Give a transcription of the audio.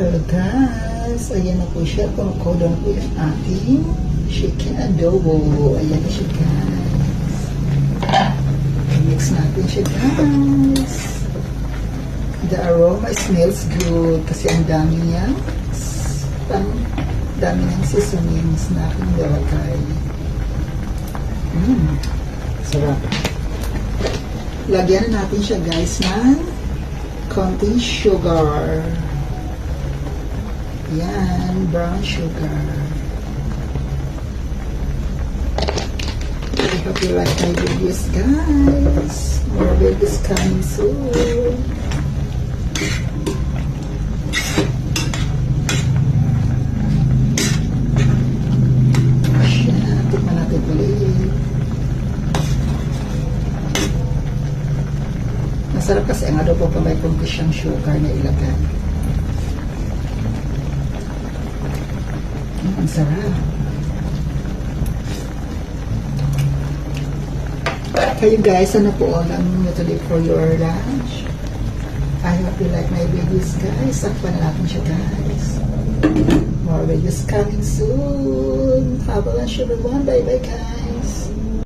Hello guys, ayan na po siya. Kumukulo na po yung ating chicken adobo. Ayan na siya guys. Mix natin siya guys. The aroma smells good kasi ang dami niya. Dami niyang seasonings na aking nilagay. Sarap. Lagyan natin siya guys ng konting sugar. Yan, brown sugar. I hope you like my videos, guys. More videos coming soon. Ayan, tikman natin ulit. Masarap kasi ang adobo pa may kunti siyang sugar na ilagay. Ang sarap. Kayo guys, ano po ang ninyo today for your lunch? I hope you like my videos guys. Sakpan na natin siya guys. More videos coming soon. Have a lunch everyone. Bye bye guys.